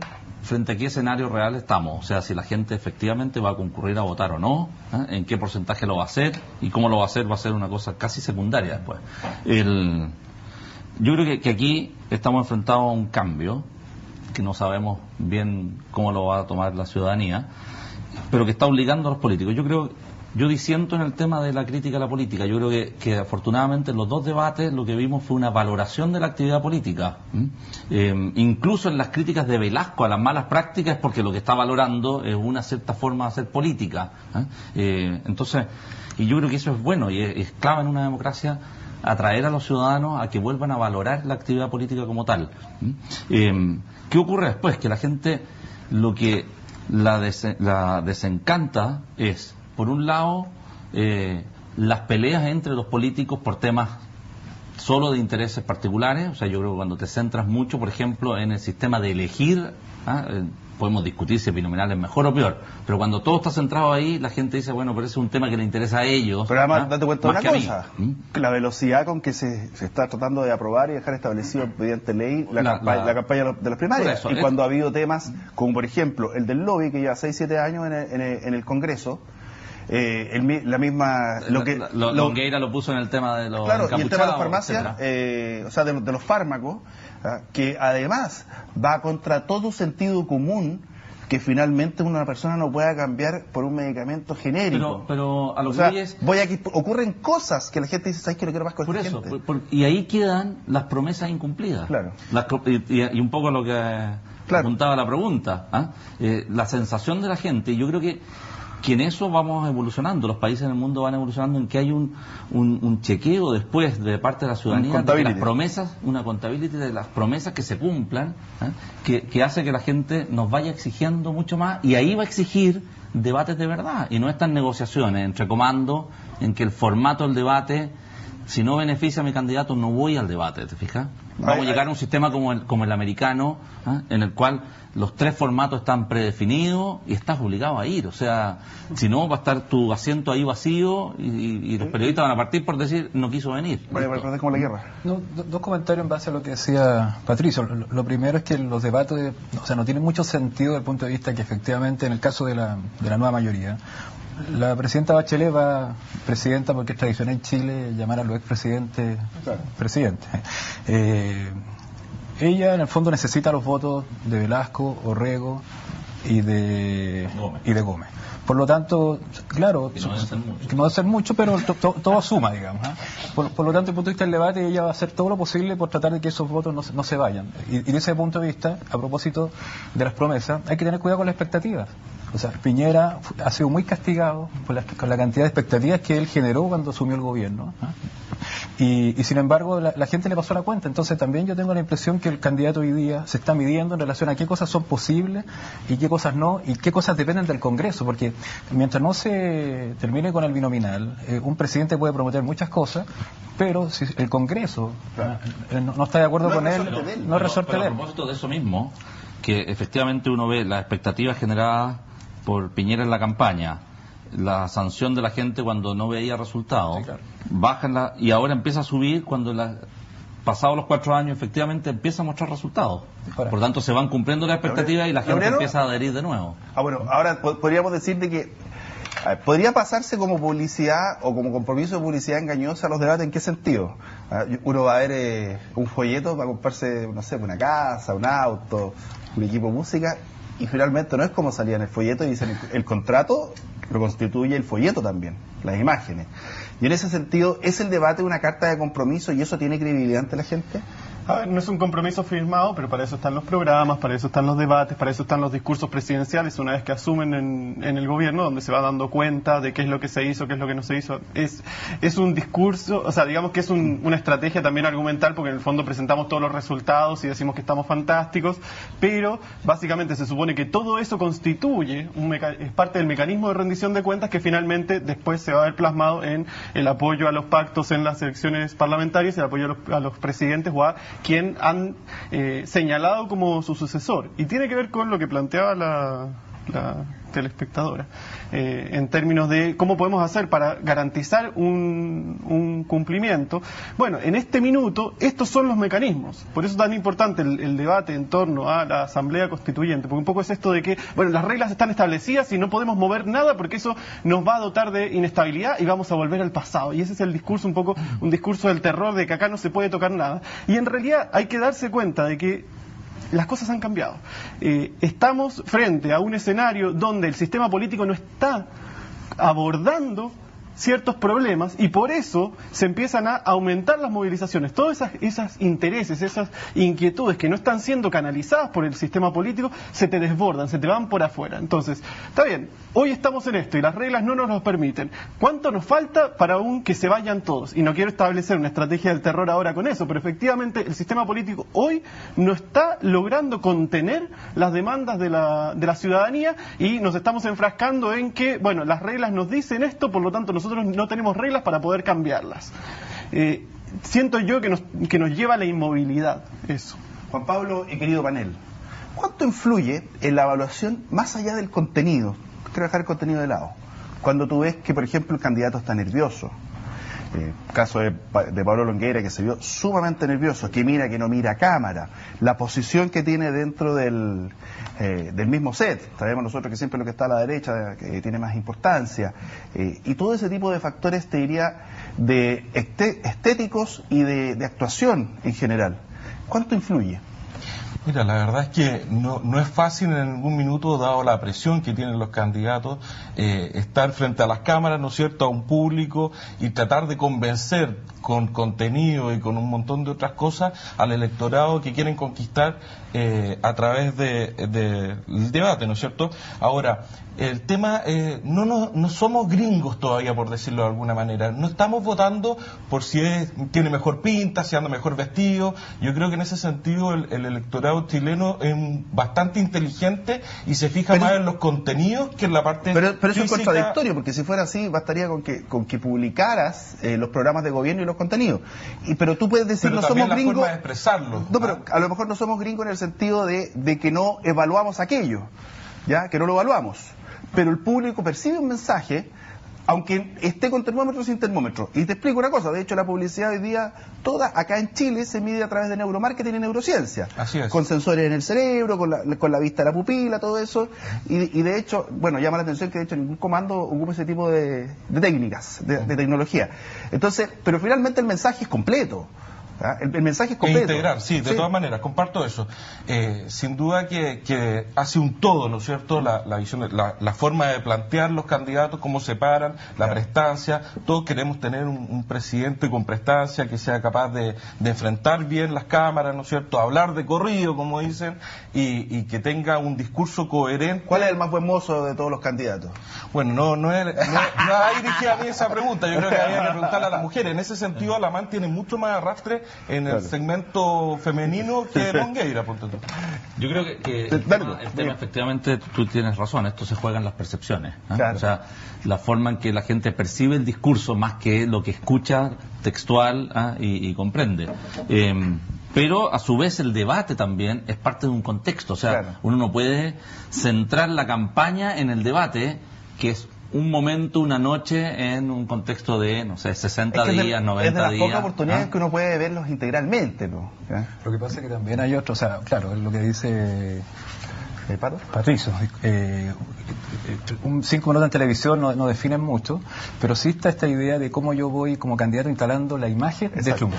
frente a qué escenario real estamos, o sea, si la gente efectivamente va a concurrir a votar o no, en qué porcentaje lo va a hacer, y cómo lo va a ser una cosa casi secundaria después. Yo creo que aquí estamos enfrentados a un cambio, que no sabemos bien cómo lo va a tomar la ciudadanía, pero que está obligando a los políticos. Yo disiento en el tema de la crítica a la política. Yo creo que afortunadamente en los dos debates lo que vimos fue una valoración de la actividad política. Incluso en las críticas de Velasco a las malas prácticas, porque lo que está valorando es una cierta forma de hacer política. Entonces, y yo creo que eso es bueno y es clave en una democracia, atraer a los ciudadanos a que vuelvan a valorar la actividad política como tal. ¿Qué ocurre después? Que la gente lo que la desencanta es, por un lado, las peleas entre los políticos por temas solo de intereses particulares. O sea, yo creo que cuando te centras mucho, por ejemplo, en el sistema de elegir, podemos discutir si el binominal es mejor o peor, pero cuando todo está centrado ahí, la gente dice, bueno, pero ese es un tema que le interesa a ellos. Pero además, date cuenta de una cosa, la velocidad con que se está tratando de aprobar y dejar establecido mediante ley la campaña de las primarias. Eso, y cuando ha habido temas, como por ejemplo el del lobby, que lleva 6-7 años en el Congreso, la misma Longueira lo puso en el tema de los y el tema de las farmacias, o sea, de los fármacos, que además va contra todo sentido común que finalmente una persona no pueda cambiar por un medicamento genérico. Pero a lo o sea, que es... ocurren cosas que la gente dice, ¿sabes que no quiero más con por esta eso, gente? y ahí quedan las promesas incumplidas. Claro. Y un poco lo que apuntaba la pregunta, la sensación de la gente, y yo creo que en eso vamos evolucionando, los países en el mundo van evolucionando en que hay un chequeo después de parte de la ciudadanía de que las promesas, una contabilidad de las promesas que se cumplan, que hace que la gente nos vaya exigiendo mucho más, y ahí va a exigir debates de verdad, y no estas negociaciones entre comandos en que el formato del debate, si no beneficia a mi candidato, no voy al debate, ¿te fijas? Vamos a llegar a un sistema como el americano, en el cual los 3 formatos están predefinidos y estás obligado a ir. O sea, si no, va a estar tu asiento ahí vacío y los periodistas van a partir por decir no quiso venir. Vaya, parece como la guerra. No, dos comentarios en base a lo que decía Patricio. Lo primero es que los debates, no tienen mucho sentido desde el punto de vista que efectivamente en el caso de la nueva mayoría, la presidenta Bachelet va presidenta porque es tradición en Chile llamar a los expresidentes presidente. Ella en el fondo necesita los votos de Velasco, Orrego y de Gómez. Por lo tanto, claro, que no debe ser mucho, pero todo suma, digamos. Por lo tanto, desde el punto de vista del debate, ella va a hacer todo lo posible por tratar de que esos votos no se vayan. Y desde ese punto de vista, a propósito de las promesas, hay que tener cuidado con las expectativas. O sea, Piñera ha sido muy castigado con la cantidad de expectativas que él generó cuando asumió el gobierno. Y sin embargo, la gente le pasó la cuenta. Entonces también yo tengo la impresión que el candidato hoy día se está midiendo en relación a qué cosas son posibles y qué cosas no, y qué cosas dependen del Congreso, porque mientras no se termine con el binominal, un presidente puede prometer muchas cosas, pero si el Congreso no está de acuerdo con él, no es resorte de él. A propósito de eso mismo, que efectivamente uno ve las expectativas generadas por Piñera en la campaña, la sanción de la gente cuando no veía resultados, baja y ahora empieza a subir cuando pasados los 4 años efectivamente empieza a mostrar resultados. Por lo tanto se van cumpliendo las expectativas y la gente empieza a adherir de nuevo. Bueno, ahora podríamos decir de que podría pasarse como publicidad o como compromiso de publicidad engañosa a los debates. ¿En qué sentido? Uno va a ver un folleto para comprarse, no sé, una casa, un auto, un equipo de música, y finalmente no es como salía en el folleto y dicen el contrato lo constituye el folleto también, las imágenes. Y en ese sentido, ¿es el debate una carta de compromiso y eso tiene credibilidad ante la gente? A ver, no es un compromiso firmado, pero para eso están los programas, para eso están los debates, para eso están los discursos presidenciales una vez que asumen en el gobierno, donde se va dando cuenta de qué es lo que se hizo, qué es lo que no se hizo. Es un discurso, o sea, digamos que es una estrategia también argumental, porque en el fondo presentamos todos los resultados y decimos que estamos fantásticos, pero básicamente se supone que todo eso constituye, es parte del mecanismo de rendición de cuentas que finalmente después se va a ver plasmado en el apoyo a los pactos en las elecciones parlamentarias, el apoyo a los presidentes o a quien han señalado como su sucesor. Y tiene que ver con lo que planteaba la telespectadora, en términos de cómo podemos hacer para garantizar un cumplimiento. Bueno, en este minuto, estos son los mecanismos. Por eso es tan importante el debate en torno a la Asamblea Constituyente, porque un poco es esto de que, bueno, las reglas están establecidas y no podemos mover nada porque eso nos va a dotar de inestabilidad y vamos a volver al pasado. Y ese es el discurso, un poco un discurso del terror, de que acá no se puede tocar nada. Y en realidad hay que darse cuenta de que las cosas han cambiado. Estamos frente a un escenario donde el sistema político no está abordando ciertos problemas y por eso se empiezan a aumentar las movilizaciones. Todos esos intereses, esas inquietudes que no están siendo canalizadas por el sistema político, se te desbordan, se te van por afuera. Entonces, está bien, hoy estamos en esto y las reglas no nos lo permiten. ¿Cuánto nos falta para aún que se vayan todos? Y no quiero establecer una estrategia del terror ahora con eso, pero efectivamente el sistema político hoy no está logrando contener las demandas de la ciudadanía y nos estamos enfrascando en que, bueno, las reglas nos dicen esto, por lo tanto nosotros no tenemos reglas para poder cambiarlas. Siento yo que nos lleva a la inmovilidad eso. Juan Pablo y querido panel, ¿cuánto influye en la evaluación más allá del contenido? Quiero dejar el contenido de lado. Cuando tú ves que, por ejemplo, el candidato está nervioso, caso de Pablo Longueira, que se vio sumamente nervioso, que no mira a cámara, la posición que tiene dentro del mismo set, sabemos nosotros que siempre lo que está a la derecha que tiene más importancia, y todo ese tipo de factores, te diría, de estéticos y de actuación en general. ¿Cuánto influye? Mira, la verdad es que no es fácil en ningún minuto, dado la presión que tienen los candidatos, estar frente a las cámaras, ¿no es cierto?, a un público y tratar de convencer con contenido y con un montón de otras cosas al electorado que quieren conquistar a través del debate, ¿no es cierto? Ahora, el tema, no somos gringos todavía, por decirlo de alguna manera. No estamos votando por si tiene mejor pinta, si anda mejor vestido. Yo creo que en ese sentido el electorado chileno es bastante inteligente y se fija más en los contenidos que en la parte pero eso física. Es contradictorio, porque si fuera así, bastaría con que publicaras los programas de gobierno y los contenidos. Pero tú puedes decir, pero no somos la gringos. Forma de expresarlo. No, pero a lo mejor no somos gringos en el sentido de que no evaluamos aquello, ¿ya? Que no lo evaluamos. Pero el público percibe un mensaje, aunque esté con termómetro o sin termómetro. Y te explico una cosa, de hecho la publicidad hoy día, toda acá en Chile, se mide a través de neuromarketing y neurociencia. Así es. Con sensores en el cerebro, con la vista de la pupila, todo eso. Y de hecho, bueno, llama la atención que de hecho ningún comando ocupa ese tipo de técnicas, de tecnología. Entonces, pero finalmente el mensaje es completo. ¿Ah? El mensaje es completo. Integrar, sí, de todas maneras, comparto eso. Sin duda que hace un todo, ¿no es cierto? La visión, la forma de plantear los candidatos, cómo se paran, la prestancia. Todos queremos tener un presidente con prestancia que sea capaz de enfrentar bien las cámaras, ¿no es cierto? Hablar de corrido, como dicen, y que tenga un discurso coherente. ¿Cuál es el más buen mozo de todos los candidatos? Bueno, no hay dirigida a mí esa pregunta. Yo creo que había que preguntarle a las mujeres. En ese sentido, Alamán tiene mucho más arrastre en el segmento femenino que Longueira, por tanto. Yo creo que el tema, efectivamente, tú tienes razón, esto se juega en las percepciones, ¿eh? Claro. O sea, la forma en que la gente percibe el discurso más que lo que escucha textual, ¿eh? y comprende. Pero a su vez el debate también es parte de un contexto, o sea, claro, uno no puede centrar la campaña en el debate, que es un momento, una noche, en un contexto de, no sé, 60 días, 90 días. Es de las pocas oportunidades que uno puede verlos integralmente, ¿no? Lo que pasa es que también hay otro, o sea, claro, es lo que dice Patricio, 5 minutos en televisión no definen mucho, pero sí está esta idea de cómo yo voy como candidato instalando la imagen de triunfo.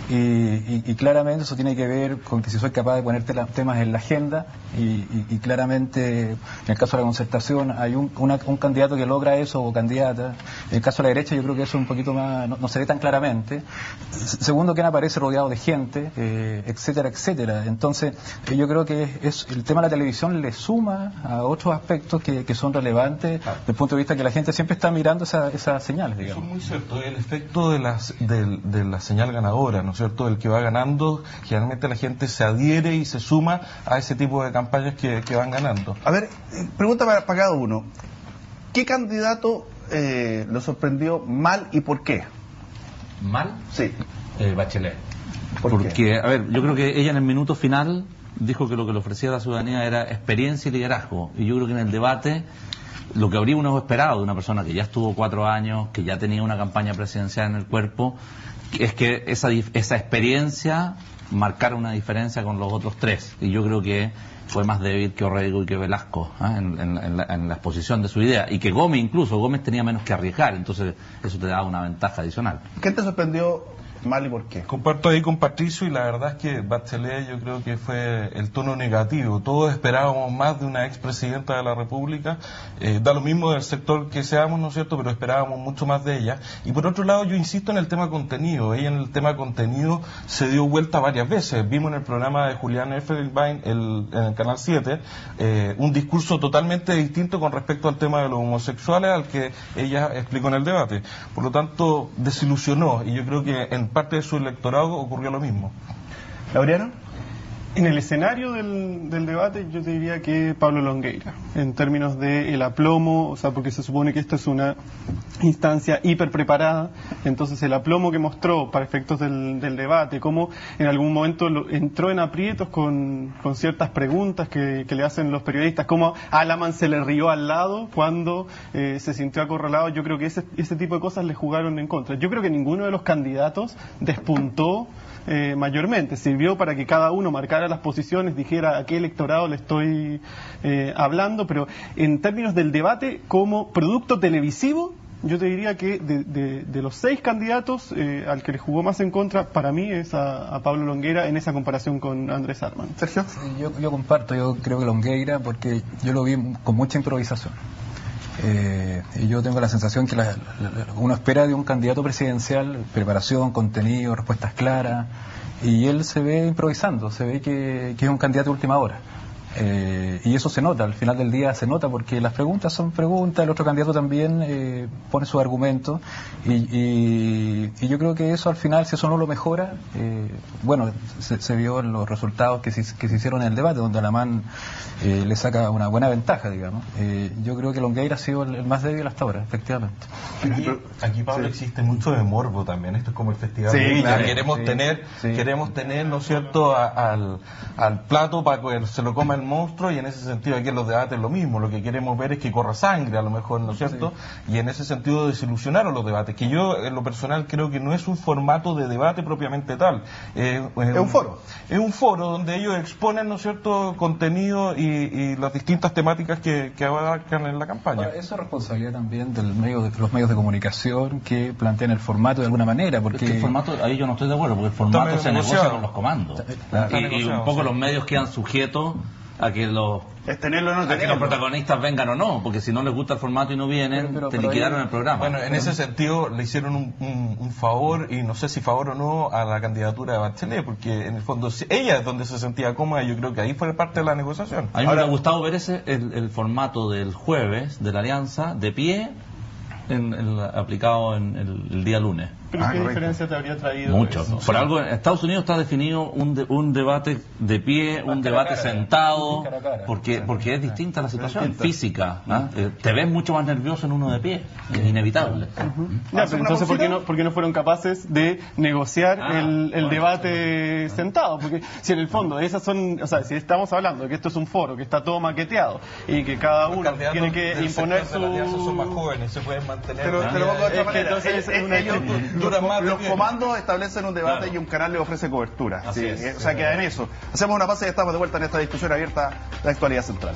Y claramente eso tiene que ver con que si soy capaz de poner temas en la agenda y claramente en el caso de la Concertación hay un candidato que logra eso o candidata. En el caso de la derecha yo creo que eso es un poquito más, no se ve tan claramente. Segundo, quien aparece rodeado de gente, etcétera, etcétera. Entonces yo creo que el tema de la televisión le suma a otros aspectos que son relevantes desde el punto de vista que la gente siempre está mirando esas señales, digamos. Eso es muy cierto, el efecto de la señal ganadora, ¿no es cierto? El que va ganando, generalmente la gente se adhiere y se suma a ese tipo de campañas que van ganando. A ver, pregunta para cada uno. ¿Qué candidato lo sorprendió mal y por qué? ¿Mal? Sí. Bachelet. ¿Por qué? A ver, yo creo que ella en el minuto final dijo que lo que le ofrecía a la ciudadanía era experiencia y liderazgo. Y yo creo que en el debate lo que habría uno esperado de una persona que ya estuvo 4 años, que ya tenía una campaña presidencial en el cuerpo, es que esa experiencia marcara una diferencia con los otros 3. Y yo creo que fue más débil que Orrego y que Velasco, ¿eh? en la exposición de su idea. Y que Gómez tenía menos que arriesgar, entonces eso te daba una ventaja adicional. ¿Qué te sorprendió mal y por qué? Comparto ahí con Patricio y la verdad es que Bachelet yo creo que fue el tono negativo. Todos esperábamos más de una expresidenta de la República, da lo mismo del sector que seamos, ¿no es cierto?, pero esperábamos mucho más de ella. Y por otro lado yo insisto en el tema contenido. Ella en el tema contenido se dio vuelta varias veces. Vimos en el programa de Julián Effelbein en el Canal 7 un discurso totalmente distinto con respecto al tema de los homosexuales al que ella explicó en el debate. Por lo tanto desilusionó y yo creo que en parte de su electorado ocurrió lo mismo. ¿Laureano? En el escenario del debate yo te diría que Pablo Longueira, en términos de el aplomo, o sea, porque se supone que esta es una instancia hiper preparada, entonces el aplomo que mostró para efectos del debate, cómo en algún momento entró en aprietos con ciertas preguntas que le hacen los periodistas, cómo Alamán se le rió al lado cuando se sintió acorralado. Yo creo que ese tipo de cosas le jugaron en contra. Yo creo que ninguno de los candidatos despuntó mayormente, sirvió para que cada uno marcara las posiciones, dijera a qué electorado le estoy hablando, pero en términos del debate como producto televisivo yo te diría que de los 6 candidatos, al que le jugó más en contra, para mí es a Pablo Longueira en esa comparación con Andrés Arman. Sergio. Yo comparto, yo creo que Longueira, porque yo lo vi con mucha improvisación. Y yo tengo la sensación que uno espera de un candidato presidencial preparación, contenido, respuestas claras, y él se ve improvisando, se ve que es un candidato de última hora. Y eso se nota, al final del día se nota, porque las preguntas son preguntas, el otro candidato también pone sus argumentos, y yo creo que eso al final, si eso no lo mejora, bueno, se vio en los resultados que se hicieron en el debate, donde Alamán le saca una buena ventaja, digamos. Yo creo que Longueira ha sido el más débil hasta ahora, efectivamente. Aquí Pablo, existe mucho de morbo también, esto es como el festival de Viña, claro, queremos tener, ¿no es cierto?, al plato para que se lo coma el monstruo, y en ese sentido aquí en los debates lo mismo, lo que queremos ver es que corra sangre a lo mejor, ¿no es cierto? Y en ese sentido desilusionaron los debates, que yo en lo personal creo que no es un formato de debate propiamente tal, es un foro. Es un foro donde ellos exponen, ¿no es cierto?, contenido y las distintas temáticas que abarcan en la campaña. Ahora, eso es responsabilidad también de los medios de comunicación que plantean el formato de alguna manera, porque el formato, ahí yo no estoy de acuerdo, porque el formato se negocia con los comandos, y un poco los medios quedan sujetos a que los protagonistas vengan o no, porque si no les gusta el formato y no vienen, te liquidaron el programa. Bueno, en ese sentido le hicieron un favor, y no sé si favor o no, a la candidatura de Bachelet, porque en el fondo ella es donde se sentía cómoda, y yo creo que ahí fue parte de la negociación. A mí me hubiera gustado ver el formato del jueves de la Alianza de pie aplicado en el día lunes. ¿Pero qué diferencia te habría traído? Mucho. Eso? Por algo, en Estados Unidos está definido un debate de pie, un debate sentado, porque es distinta la situación física. Te ves mucho más nervioso en uno de pie, es inevitable. Pero entonces, ¿por qué no fueron capaces de negociar el debate sentado? Porque si en el fondo esas son, o sea, si estamos hablando de que esto es un foro, que está todo maqueteado y que cada uno tiene que imponer su... son más jóvenes, se pueden mantener. Pero de otra manera, los comandos establecen un debate y un canal le ofrece cobertura. O sea, queda en eso. Hacemos una pausa y estamos de vuelta en esta discusión abierta de Actualidad Central.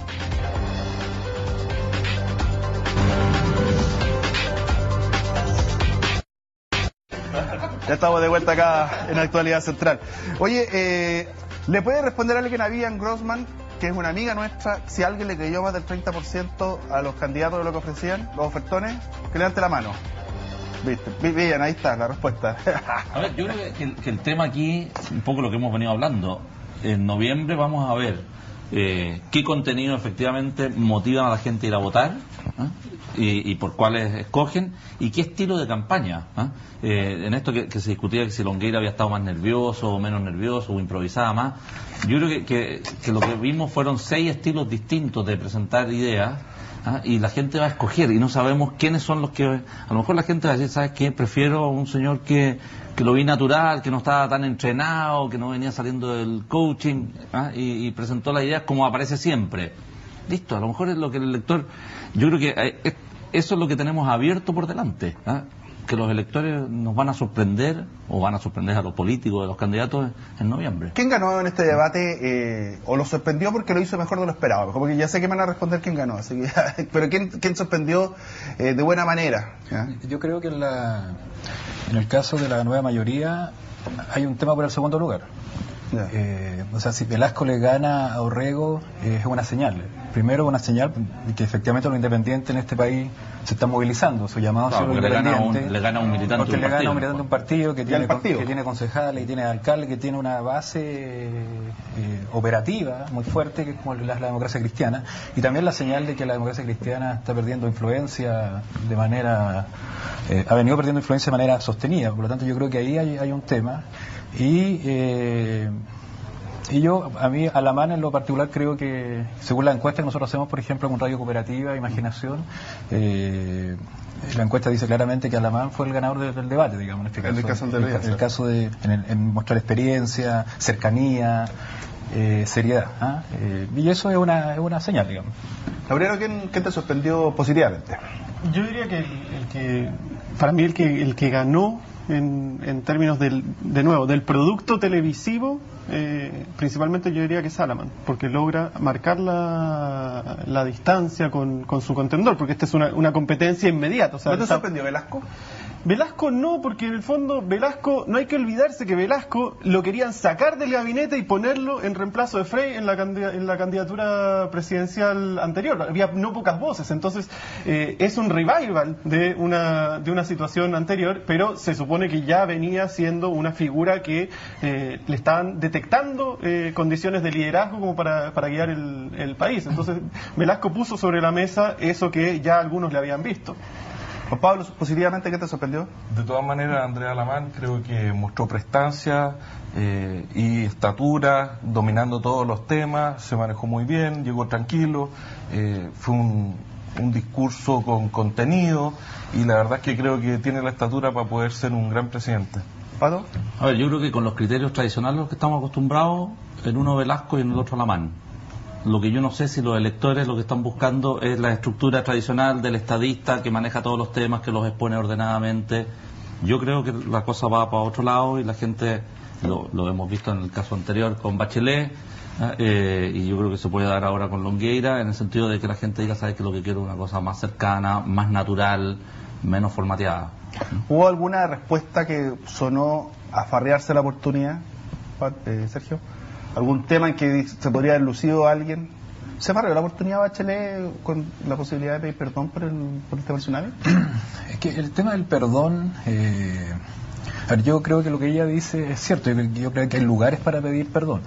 Ya estamos de vuelta acá en Actualidad Central. Oye, ¿le puede responder a alguien a Vivian Grossman, que es una amiga nuestra, si alguien le creyó más del 30% a los candidatos de lo que ofrecían, los ofertones? Que levante la mano. ¿Viste? Bien, ahí está la respuesta. A ver, yo creo que el tema aquí, un poco lo que hemos venido hablando, en noviembre vamos a ver qué contenido efectivamente motivan a la gente a ir a votar, y por cuáles escogen, y qué estilo de campaña. En esto que se discutía que si Longueira había estado más nervioso o menos nervioso o improvisaba más, yo creo que lo que vimos fueron 6 estilos distintos de presentar ideas. Y la gente va a escoger, y no sabemos quiénes son los que... A lo mejor la gente va a decir, ¿sabes qué? Prefiero a un señor que lo vi natural, que no estaba tan entrenado, que no venía saliendo del coaching, y presentó las ideas como aparece siempre. Listo, a lo mejor es lo que el elector... Yo creo que eso es lo que tenemos abierto por delante, que los electores nos van a sorprender, o van a sorprender a los políticos, a los candidatos en noviembre. ¿Quién ganó en este debate? ¿O lo sorprendió porque lo hizo mejor de lo esperado? Como que ya sé que me van a responder quién ganó, así que, pero ¿quién sorprendió de buena manera? Yo creo que en el caso de la nueva mayoría hay un tema por el segundo lugar. O sea, si Velasco le gana a Orrego, es una señal. Primero, una señal de que efectivamente los independientes en este país se están movilizando. Su llamado a ser independiente. Le gana un militante porque le gana un militante de un partido que tiene concejales y tiene alcalde, que tiene una base operativa muy fuerte, que es como la democracia cristiana. Y también la señal de que la democracia cristiana está perdiendo influencia de manera... ha venido perdiendo influencia de manera sostenida. Por lo tanto, yo creo que ahí hay un tema. Y yo, a mí, Alamán en lo particular, creo que, según la encuesta que nosotros hacemos, por ejemplo, con Radio Cooperativa, Imaginación, la encuesta dice claramente que Alamán fue el ganador del debate, digamos, en este caso. En el caso de mostrar experiencia, cercanía, seriedad. Y eso es una señal, digamos. Gabriel, ¿quién te sorprendió positivamente? Yo diría que para mí el que ganó en términos de nuevo, del producto televisivo, principalmente yo diría que Salaman, porque logra marcar la distancia con su contendor, porque esta es una competencia inmediata. O sea, ¿No te sorprendió Velasco? Velasco no, porque en el fondo Velasco, no hay que olvidarse que Velasco lo querían sacar del gabinete y ponerlo en reemplazo de Frey en la candidatura presidencial anterior. Había no pocas voces, entonces es un revival de una situación anterior, pero se supone que ya venía siendo una figura que le estaban detectando condiciones de liderazgo como para guiar el país. Entonces Velasco puso sobre la mesa eso que ya algunos le habían visto. Juan Pablo, positivamente, ¿qué te sorprendió? De todas maneras, Andrea Alamán creo que mostró prestancia y estatura, dominando todos los temas, se manejó muy bien, llegó tranquilo, fue un discurso con contenido y la verdad es que creo que tiene la estatura para poder ser un gran presidente. ¿Pato? A ver, yo creo que con los criterios tradicionales a los que estamos acostumbrados, en uno Velasco y en el otro Alamán. Lo que yo no sé si los electores lo que están buscando es la estructura tradicional del estadista que maneja todos los temas, que los expone ordenadamente. Yo creo que la cosa va para otro lado y la gente, lo hemos visto en el caso anterior con Bachelet, y yo creo que se puede dar ahora con Longueira, en el sentido de que la gente diga, sabes que lo que quiero es una cosa más cercana, más natural, menos formateada. ¿Hubo alguna respuesta que sonó a farrearse la oportunidad, Sergio? ¿Algún tema en que se podría haber lucido a alguien? ¿Se farreó la oportunidad Bachelet con la posibilidad de pedir perdón por el tema del tsunami? Es que el tema del perdón, a ver, yo creo que lo que ella dice es cierto. Yo creo que hay lugares para pedir perdón.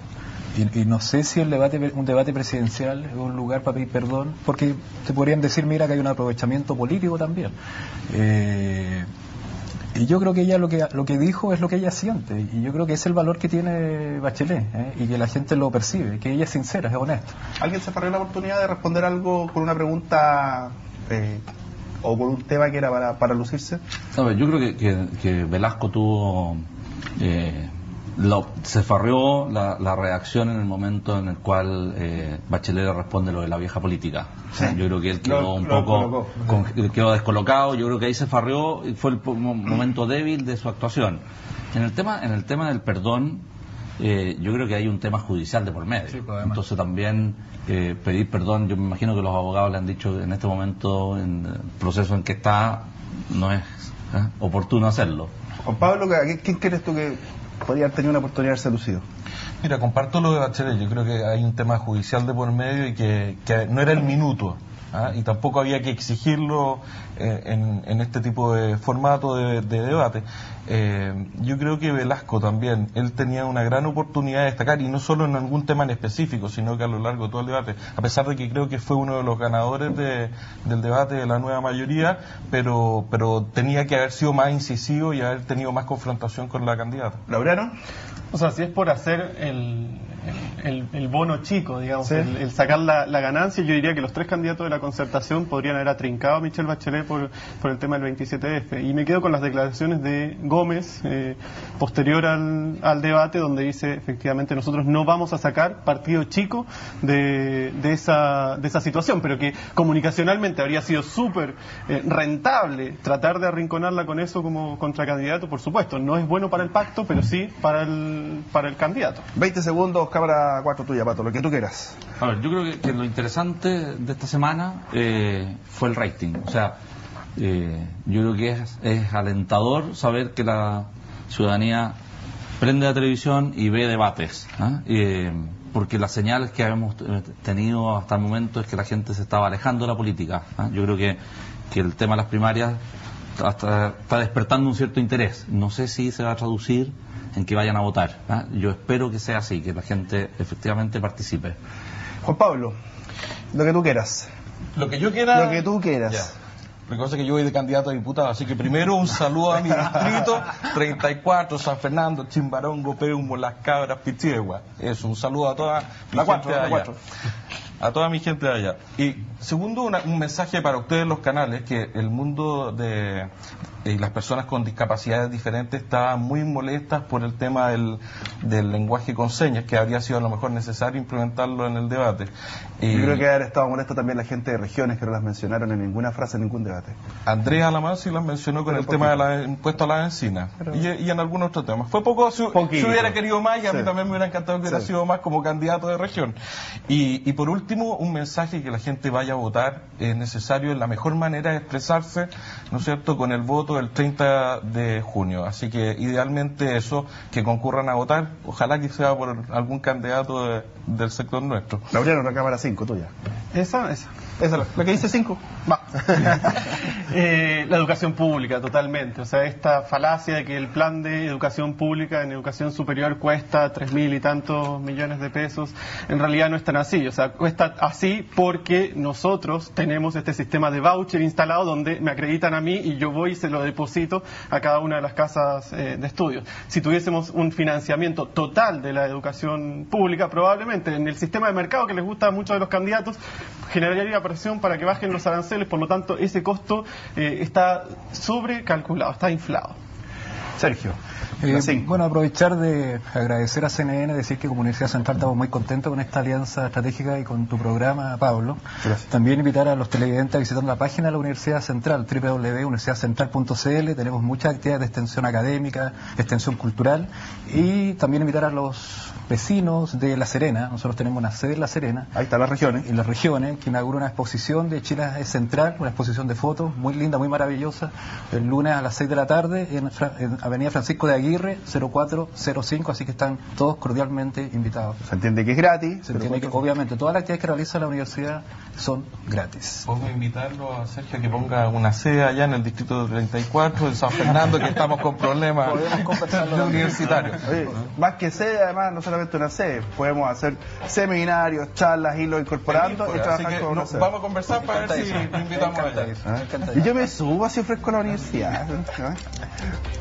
Y no sé si un debate presidencial es un lugar para pedir perdón, porque te podrían decir, mira, que hay un aprovechamiento político también. Y yo creo que ella lo que dijo es lo que ella siente, y yo creo que es el valor que tiene Bachelet, y que la gente lo percibe, que ella es sincera, es honesta. ¿Alguien se farreó la oportunidad de responder algo con una pregunta o con un tema que era para lucirse? A ver, yo creo que Velasco tuvo... se farreó la reacción en el momento en el cual Bachelet le responde lo de la vieja política. Sí. Yo creo que él quedó quedó descolocado. Yo creo que ahí se farreó y fue el momento débil de su actuación. En el tema del perdón, yo creo que hay un tema judicial de por medio. Sí, entonces también pedir perdón, yo me imagino que los abogados le han dicho en este momento, en el proceso en que está, no es oportuno hacerlo. Juan Pablo, ¿quién crees tú que podría haber tenido una oportunidad de ser lucido? Mira, comparto lo de Bachelet. Yo creo que hay un tema judicial de por medio y que no era el minuto, y tampoco había que exigirlo en este tipo de formato de debate. Yo creo que Velasco también, él tenía una gran oportunidad de destacar, y no solo en algún tema en específico, sino que a lo largo de todo el debate, a pesar de que creo que fue uno de los ganadores del debate de la nueva mayoría, pero tenía que haber sido más incisivo y haber tenido más confrontación con la candidata. ¿Laureano? O sea, si es por hacer el bono chico, digamos, sí, el sacar la ganancia, yo diría que los tres candidatos de la Concertación podrían haber atrincado a Michelle Bachelet por el tema del 27F. Y me quedo con las declaraciones de Gómez posterior al debate, donde dice, efectivamente, nosotros no vamos a sacar partido chico de esa situación, pero que comunicacionalmente habría sido súper rentable tratar de arrinconarla con eso como contracandidato. Por supuesto, no es bueno para el pacto, pero sí para el candidato. 20 segundos, cámara 4 tuya, Pato, lo que tú quieras. A ver, yo creo que lo interesante de esta semana fue el rating. O sea, yo creo que es alentador saber que la ciudadanía prende la televisión y ve debates, porque las señales que hemos tenido hasta el momento es que la gente se estaba alejando de la política. Yo creo que el tema de las primarias está despertando un cierto interés. No sé si se va a traducir en que vayan a votar. Yo espero que sea así, que la gente efectivamente participe. Juan Pablo, lo que tú quieras. Lo que yo quiera. Lo que tú quieras. Ya. Lo que pasa es que yo voy de candidato a diputado, así que primero un saludo a mi distrito, 34, San Fernando, Chimbarongo, Peumo, Las Cabras, Pichigua. Eso, un saludo a todas. La 4. A toda mi gente de allá. Y segundo, un mensaje para ustedes los canales, que el mundo de las personas con discapacidades diferentes estaban muy molestas por el tema del lenguaje con señas, que habría sido a lo mejor necesario implementarlo en el debate. Yo creo que haber estado molesto también la gente de regiones, que no las mencionaron en ninguna frase, en ningún debate. Andrea Alamán sí las mencionó con el tema de la impuesto a la bencina y en algunos otros temas. Fue poco, si hubiera querido más, y a mí también me hubiera encantado que hubiera sido más como candidato de región. Y por último, un mensaje: que la gente vaya a votar es necesario, es la mejor manera de expresarse, ¿no es cierto?, con el voto el 30 de junio. Así que idealmente eso, que concurran a votar, ojalá que sea por algún candidato del sector nuestro. Laureano, la cámara 5, tuya. Esa, la que dice 5, va. La educación pública, totalmente. O sea, esta falacia de que el plan de educación pública en educación superior cuesta 3.000 y tantos millones de pesos, en realidad no es tan así. O sea, cuesta así porque nosotros tenemos este sistema de voucher instalado donde me acreditan a mí y yo voy y se lo deposito a cada una de las casas de estudios. Si tuviésemos un financiamiento total de la educación pública, probablemente en el sistema de mercado que les gusta a muchos de los candidatos, generaría presión para que bajen los aranceles. Por lo tanto, ese costo está sobrecalculado, está inflado. Sergio. Bueno, aprovechar de agradecer a CNN, decir que como Universidad Central estamos muy contentos con esta alianza estratégica y con tu programa, Pablo. Gracias. También invitar a los televidentes a visitar la página de la Universidad Central, www.universidadcentral.cl. Tenemos muchas actividades de extensión académica, extensión cultural, y también invitar a los vecinos de La Serena. Nosotros tenemos una sede en La Serena. Ahí están las regiones. En las regiones, que inaugura una exposición de Chile Central, una exposición de fotos muy linda, muy maravillosa, el lunes a las 6 de la tarde en Avenida Francisco de Aguirre, 0405, así que están todos cordialmente invitados. Se entiende que es gratis. Se entiende que obviamente todas las actividades que realiza la universidad son gratis. Podemos invitarlo a Sergio a que ponga una sede allá en el distrito 34 de San Fernando, que estamos con problemas universitarios. Oye, más que sede, además, no solamente una sede, podemos hacer seminarios, charlas, irlo incorporando y trabajar con una sede. Vamos a conversar para ver si lo invitamos allá. Y yo me subo así ofrezco la universidad.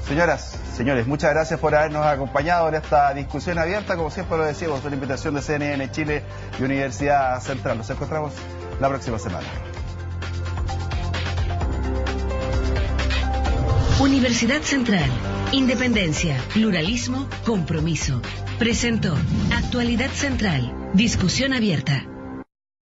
Señoras, señores, muchas gracias por habernos acompañado en esta discusión abierta. Como siempre lo decimos, una invitación de CNN Chile y Universidad Central. Nos encontramos la próxima semana. Universidad Central. Independencia, pluralismo, compromiso. Presentó Actualidad Central. Discusión abierta.